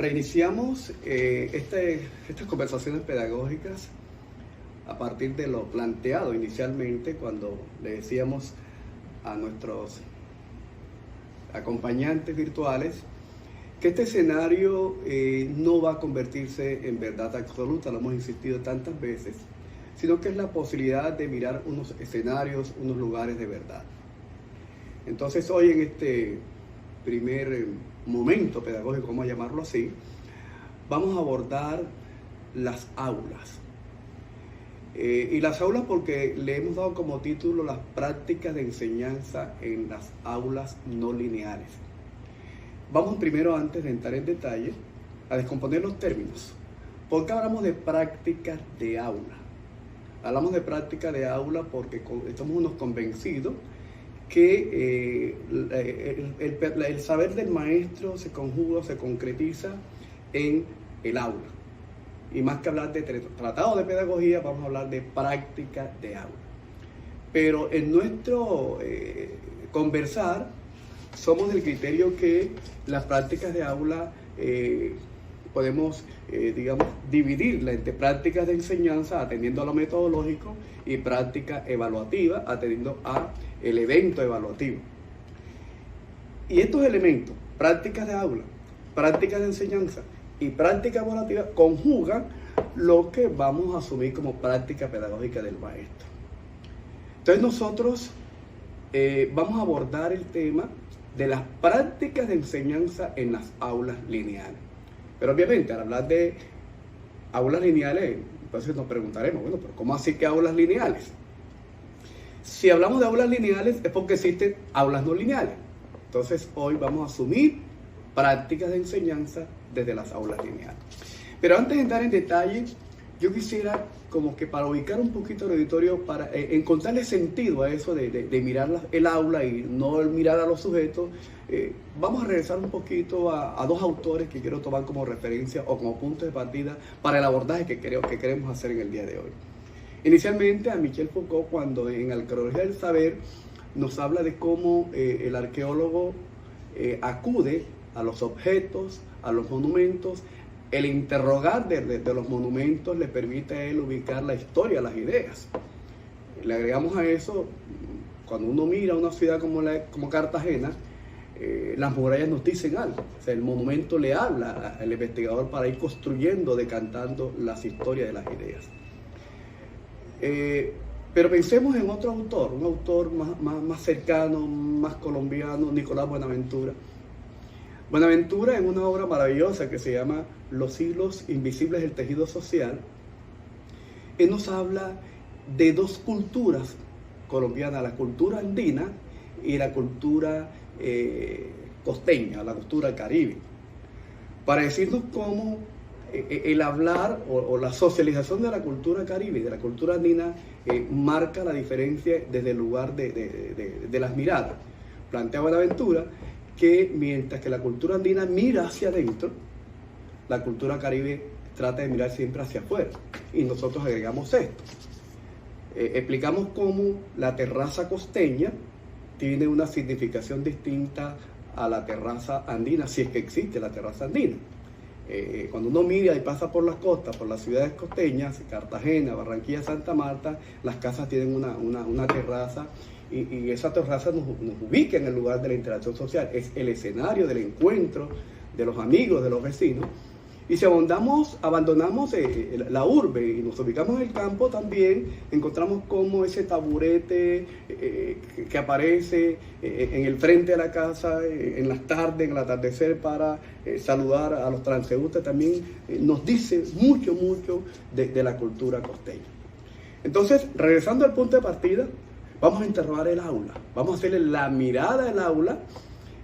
Iniciamos estas conversaciones pedagógicas a partir de lo planteado inicialmente cuando le decíamos a nuestros acompañantes virtuales que este escenario no va a convertirse en verdad absoluta, lo hemos insistido tantas veces, sino que es la posibilidad de mirar unos escenarios, unos lugares de verdad. Entonces hoy en este primer momento pedagógico, vamos a llamarlo así, vamos a abordar las aulas. Y las aulas porque le hemos dado como título las prácticas de enseñanza en las aulas no lineales. Vamos primero, antes de entrar en detalle, a descomponer los términos. ¿Por qué hablamos de prácticas de aula? Hablamos de práctica de aula porque estamos unos convencidos que el saber del maestro se conjuga, se concretiza en el aula. Y más que hablar de tratado de pedagogía, vamos a hablar de práctica de aula. Pero en nuestro conversar, somos del criterio que las prácticas de aula podemos, dividirla entre prácticas de enseñanza, atendiendo a lo metodológico, y práctica evaluativa, atendiendo a el evento evaluativo. Y estos elementos, prácticas de aula, prácticas de enseñanza y práctica evaluativa, conjugan lo que vamos a asumir como práctica pedagógica del maestro. Entonces nosotros vamos a abordar el tema de las prácticas de enseñanza en las aulas lineales. Pero obviamente al hablar de aulas lineales, entonces nos preguntaremos, bueno, pero ¿cómo así que aulas lineales? Si hablamos de aulas lineales es porque existen aulas no lineales. Entonces hoy vamos a asumir prácticas de enseñanza desde las aulas lineales. Pero antes de entrar en detalle, yo quisiera como que para ubicar un poquito el auditorio, para encontrarle sentido a eso de mirar el aula y no mirar a los sujetos, vamos a regresar un poquito a dos autores que quiero tomar como referencia o como punto de partida para el abordaje que queremos hacer en el día de hoy. Inicialmente a Michel Foucault, cuando en Arqueología del Saber nos habla de cómo el arqueólogo acude a los objetos, a los monumentos. El interrogar de los monumentos le permite a él ubicar la historia, las ideas. Le agregamos a eso, cuando uno mira una ciudad como Cartagena, las murallas nos dicen algo. O sea, el monumento le habla al investigador para ir construyendo, decantando las historias de las ideas. Pero pensemos en otro autor, un autor más cercano, más colombiano, Nicolás Buenaventura. Buenaventura, en una obra maravillosa que se llama Los hilos invisibles del tejido social, él nos habla de dos culturas colombianas, la cultura andina y la cultura costeña, la cultura caribe, para decirnos cómo el hablar o la socialización de la cultura caribe y de la cultura andina marca la diferencia desde el lugar de las miradas. Plantea Buenaventura que mientras que la cultura andina mira hacia adentro, la cultura caribe trata de mirar siempre hacia afuera. Y nosotros agregamos esto. Explicamos cómo la terraza costeña tiene una significación distinta a la terraza andina, si es que existe la terraza andina. Cuando uno mira y pasa por las costas, por las ciudades costeñas, Cartagena, Barranquilla, Santa Marta, las casas tienen una terraza y esa terraza nos ubica en el lugar de la interacción social. Es el escenario del encuentro de los amigos, de los vecinos. Y si abandonamos la urbe y nos ubicamos en el campo, también encontramos como ese taburete que aparece en el frente de la casa, en las tardes, en el atardecer, para saludar a los transeúntes, también nos dice mucho de la cultura costeña. Entonces, regresando al punto de partida, vamos a interrogar el aula, vamos a hacerle la mirada del aula,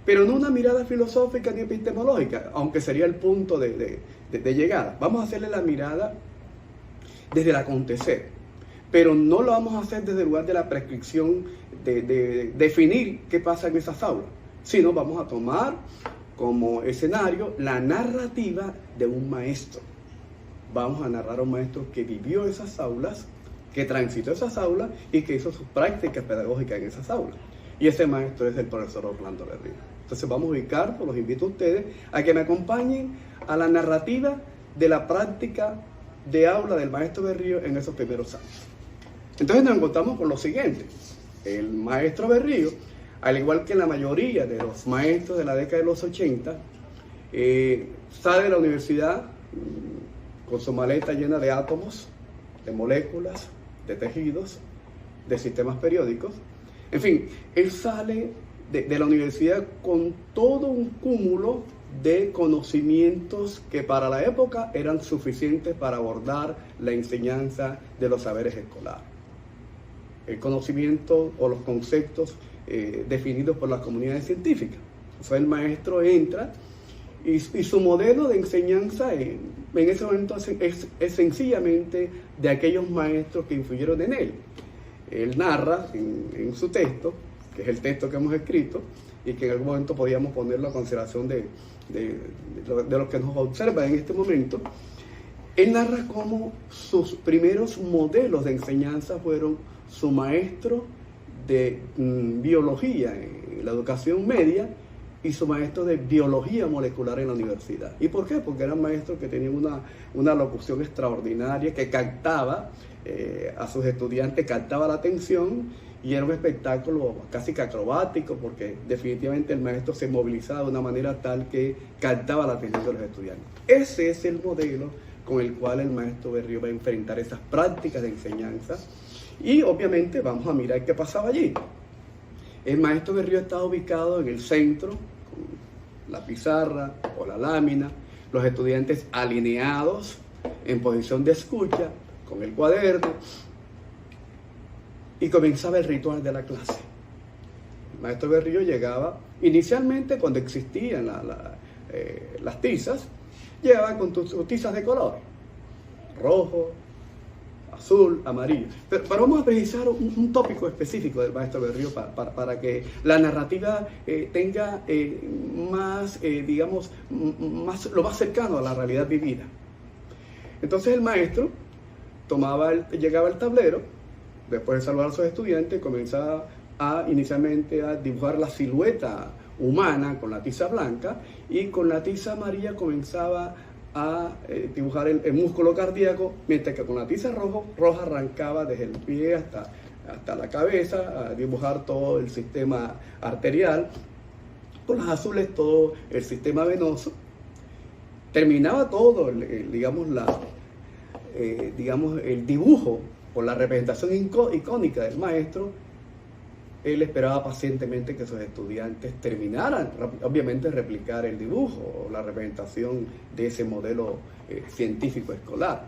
pero no una mirada filosófica ni epistemológica, aunque sería el punto de llegada. Vamos a hacerle la mirada desde el acontecer, pero no lo vamos a hacer desde el lugar de la prescripción de definir qué pasa en esas aulas, sino vamos a tomar como escenario la narrativa de un maestro. Vamos a narrar a un maestro que vivió esas aulas, que transitó esas aulas y que hizo sus prácticas pedagógicas en esas aulas. Y ese maestro es el profesor Orlando Berrío. Entonces vamos a ubicar, pues los invito a ustedes a que me acompañen a la narrativa de la práctica de aula del maestro Berrío en esos primeros años. Entonces nos encontramos con lo siguiente. El maestro Berrío, al igual que la mayoría de los maestros de la década de los 80, sale de la universidad con su maleta llena de átomos, de moléculas, de tejidos, de sistemas periódicos. En fin, él sale de la universidad con todo un cúmulo de conocimientos que para la época eran suficientes para abordar la enseñanza de los saberes escolares. El conocimiento o los conceptos definidos por las comunidades científicas. O sea, el maestro entra y su modelo de enseñanza en ese momento es sencillamente de aquellos maestros que influyeron en él. Él narra en su texto, que es el texto que hemos escrito, y que en algún momento podíamos ponerlo a consideración de los que nos observan en este momento. Él narra cómo sus primeros modelos de enseñanza fueron su maestro de biología en la educación media y su maestro de biología molecular en la universidad. ¿Y por qué? Porque eran maestros que tenían una locución extraordinaria, que captaba a sus estudiantes, captaba la atención, y era un espectáculo casi que acrobático, porque definitivamente el maestro se movilizaba de una manera tal que captaba la atención de los estudiantes. Ese es el modelo con el cual el maestro Berrío va a enfrentar esas prácticas de enseñanza. Y obviamente vamos a mirar qué pasaba allí. El maestro Berrío estaba ubicado en el centro, con la pizarra o la lámina, los estudiantes alineados en posición de escucha, con el cuaderno, y comenzaba el ritual de la clase. El maestro Berrío llegaba, inicialmente cuando existían las tizas, llegaba con sus tizas de color, rojo, azul, amarillo. Pero vamos a precisar un tópico específico del maestro Berrío para que la narrativa tenga más, digamos, lo más cercano a la realidad vivida. Entonces el maestro llegaba al tablero, después de saludar a sus estudiantes, comenzaba inicialmente a dibujar la silueta humana con la tiza blanca, y con la tiza amarilla comenzaba a dibujar el músculo cardíaco, mientras que con la tiza roja arrancaba desde el pie hasta la cabeza a dibujar todo el sistema arterial, con las azules todo el sistema venoso. Terminaba todo, digamos, el dibujo o la representación icónica del maestro. Él esperaba pacientemente que sus estudiantes terminaran, obviamente, replicar el dibujo o la representación de ese modelo científico escolar.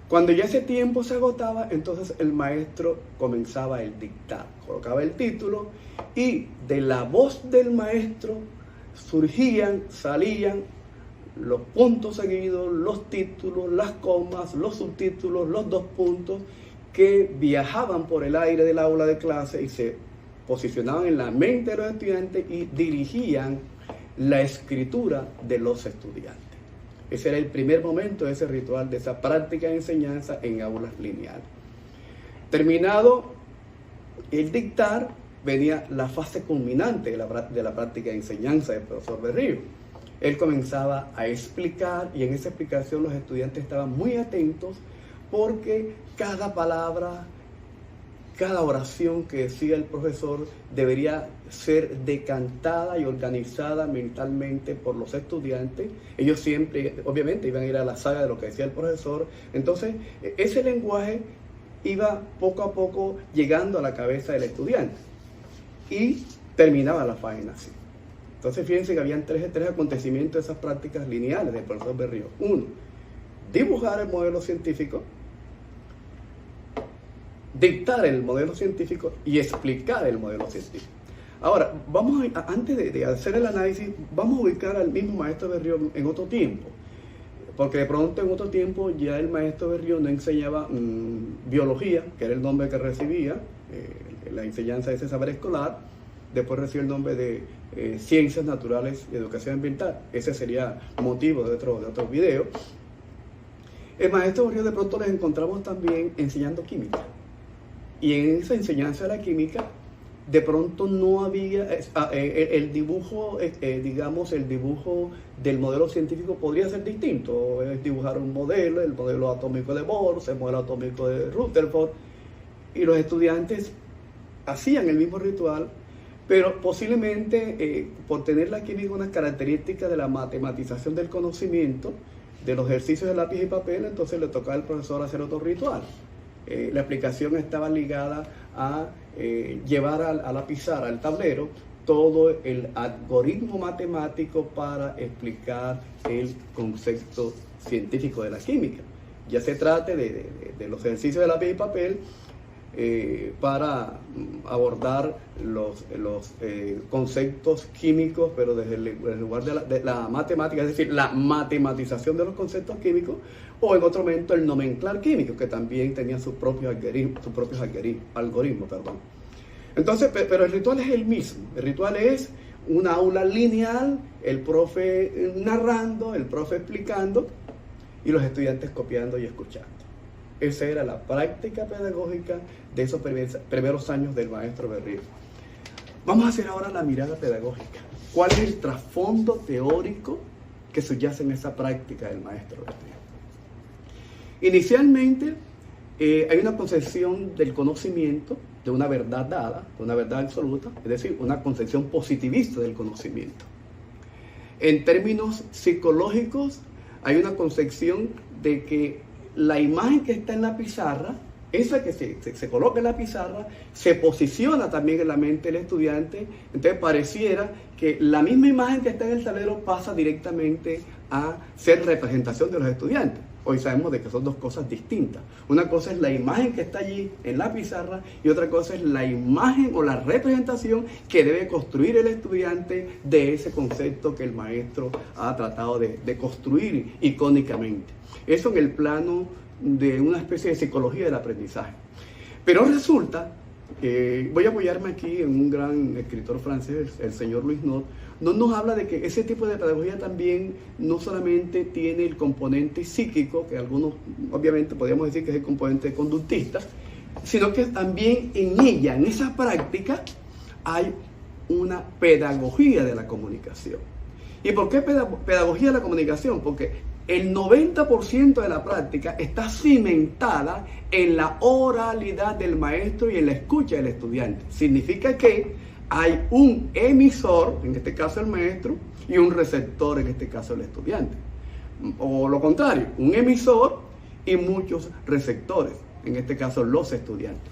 Cuando ya ese tiempo se agotaba, entonces el maestro comenzaba el dictar, colocaba el título, y de la voz del maestro salían los puntos seguidos, los títulos, las comas, los subtítulos, los dos puntos, que viajaban por el aire del aula de clase y se posicionaban en la mente de los estudiantes y dirigían la escritura de los estudiantes. Ese era el primer momento de ese ritual, de esa práctica de enseñanza en aulas lineales. Terminado el dictar, venía la fase culminante de la práctica de enseñanza del profesor Berrío. Él comenzaba a explicar, y en esa explicación los estudiantes estaban muy atentos, porque cada palabra, cada oración que decía el profesor debería ser decantada y organizada mentalmente por los estudiantes. Ellos siempre, obviamente, iban a ir a la saga de lo que decía el profesor. Entonces, ese lenguaje iba poco a poco llegando a la cabeza del estudiante y terminaba la página así. Entonces, fíjense que habían tres acontecimientos de esas prácticas lineales del profesor Berrío. Uno, dibujar el modelo científico, dictar el modelo científico y explicar el modelo científico. Ahora, antes de hacer el análisis, vamos a ubicar al mismo maestro Berrío en otro tiempo, porque de pronto en otro tiempo ya el maestro Berrío no enseñaba biología, que era el nombre que recibía, la enseñanza de ese saber escolar. Después recibió el nombre de Ciencias Naturales y Educación Ambiental. Ese sería motivo de otro video. El maestro Berrío de pronto les encontramos también enseñando química. Y en esa enseñanza de la química de pronto no había el dibujo, digamos, el dibujo del modelo científico podría ser distinto. Es dibujar un modelo, el modelo atómico de Bohr, el modelo atómico de Rutherford, y los estudiantes hacían el mismo ritual, pero posiblemente por tener la química unas características de la matematización del conocimiento, de los ejercicios de lápiz y papel, entonces le tocaba al profesor hacer otro ritual. La explicación estaba ligada a llevar a la pizarra, al tablero, todo el algoritmo matemático para explicar el concepto científico de la química. Ya se trate de los ejercicios de lápiz y papel para abordar los conceptos químicos, pero desde el lugar de la matemática, es decir, la matematización de los conceptos químicos, o en otro momento el nomenclar químico, que también tenía sus propios algoritmos. Entonces, pero el ritual es el mismo. El ritual es una aula lineal, el profe narrando, el profe explicando y los estudiantes copiando y escuchando. Esa era la práctica pedagógica de esos primeros años del maestro Berrío. Vamos a hacer ahora la mirada pedagógica. ¿Cuál es el trasfondo teórico que subyace en esa práctica del maestro Berrío? Inicialmente, hay una concepción del conocimiento, de una verdad dada, una verdad absoluta, es decir, una concepción positivista del conocimiento. En términos psicológicos, hay una concepción de que la imagen que está en la pizarra, esa que se coloca en la pizarra, se posiciona también en la mente del estudiante. Entonces pareciera que la misma imagen que está en el tablero pasa directamente a ser representación de los estudiantes. Hoy sabemos de que son dos cosas distintas. Una cosa es la imagen que está allí en la pizarra y otra cosa es la imagen o la representación que debe construir el estudiante de ese concepto que el maestro ha tratado de construir icónicamente. Eso en el plano de una especie de psicología del aprendizaje. Pero resulta, voy a apoyarme aquí en un gran escritor francés, el señor Louis Nott, nos habla de que ese tipo de pedagogía también no solamente tiene el componente psíquico, que algunos obviamente podríamos decir que es el componente conductista, sino que también en ella, en esa práctica, hay una pedagogía de la comunicación. ¿Y por qué pedagogía de la comunicación? Porque el 90% de la práctica está cimentada en la oralidad del maestro y en la escucha del estudiante. Significa que hay un emisor, en este caso el maestro, y un receptor, en este caso el estudiante. O lo contrario, un emisor y muchos receptores, en este caso los estudiantes.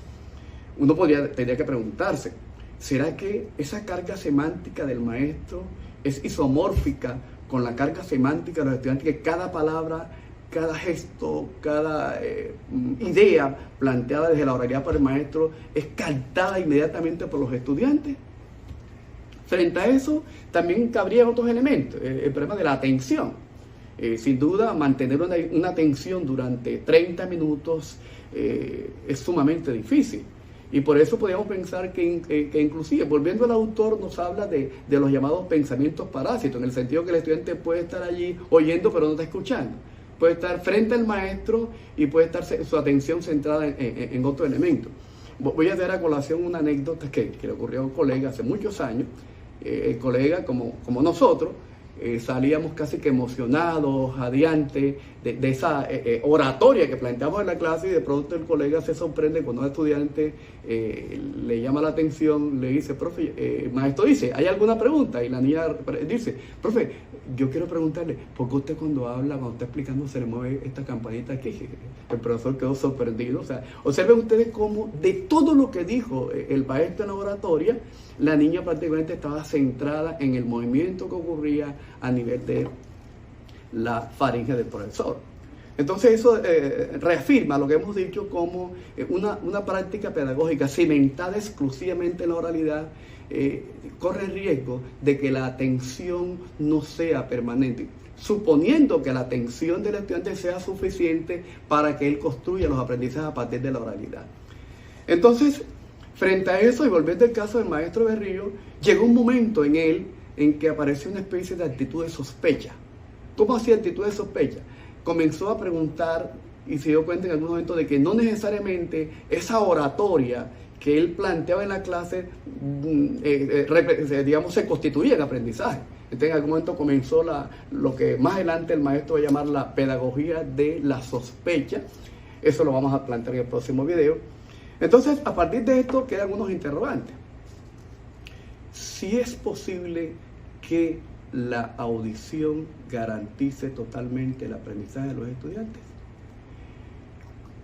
Uno tendría que preguntarse, ¿será que esa carga semántica del maestro es isomórfica con la carga semántica de los estudiantes, que cada palabra, cada gesto, cada idea planteada desde la oralidad por el maestro es captada inmediatamente por los estudiantes? Frente a eso, también cabrían otros elementos. El problema de la atención. Sin duda, mantener una atención durante 30 minutos es sumamente difícil. Y por eso podríamos pensar que inclusive, volviendo al autor, nos habla de los llamados pensamientos parásitos, en el sentido que el estudiante puede estar allí oyendo pero no está escuchando. Puede estar frente al maestro y puede estar su atención centrada en otro elemento. Voy a dar a colación una anécdota que le ocurrió a un colega hace muchos años. El colega, como nosotros, salíamos casi que emocionados, jadeantes de esa oratoria que planteamos en la clase, y de pronto el colega se sorprende cuando un estudiante le llama la atención, le dice, profe, maestro dice, ¿hay alguna pregunta? Y la niña dice, profe, yo quiero preguntarle, ¿por qué usted cuando habla, cuando está explicando, se le mueve esta campanita aquí? El profesor quedó sorprendido. O sea, observen ustedes cómo de todo lo que dijo el maestro en la oratoria, la niña prácticamente estaba centrada en el movimiento que ocurría a nivel de la faringe del profesor. Entonces eso reafirma lo que hemos dicho como una práctica pedagógica cimentada exclusivamente en la oralidad corre el riesgo de que la atención no sea permanente, suponiendo que la atención del estudiante sea suficiente para que él construya los aprendizajes a partir de la oralidad. Entonces, frente a eso, y volviendo al caso del maestro Berrío, llegó un momento en él en que apareció una especie de actitud de sospecha. ¿Cómo hacía actitud de sospecha? Comenzó a preguntar y se dio cuenta en algún momento de que no necesariamente esa oratoria que él planteaba en la clase, digamos, se constituía en aprendizaje. Entonces en algún momento comenzó lo que más adelante el maestro va a llamar la pedagogía de la sospecha. Eso lo vamos a plantear en el próximo video. Entonces, a partir de esto quedan unos interrogantes. Si es posible que la audición garantice totalmente el aprendizaje de los estudiantes,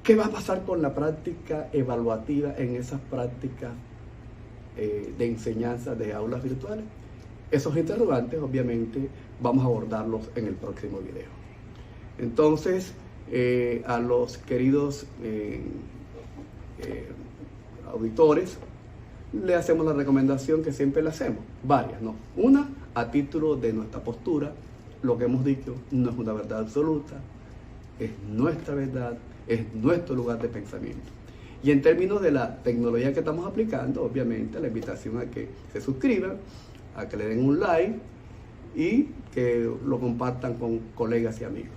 ¿qué va a pasar con la práctica evaluativa en esas prácticas de enseñanza de aulas virtuales? Esos interrogantes, obviamente, vamos a abordarlos en el próximo video. Entonces, a los queridos auditores, le hacemos la recomendación que siempre le hacemos, varias, ¿no? Una, a título de nuestra postura, lo que hemos dicho no es una verdad absoluta, es nuestra verdad, es nuestro lugar de pensamiento. Y en términos de la tecnología que estamos aplicando, obviamente la invitación a que se suscriban, a que le den un like y que lo compartan con colegas y amigos.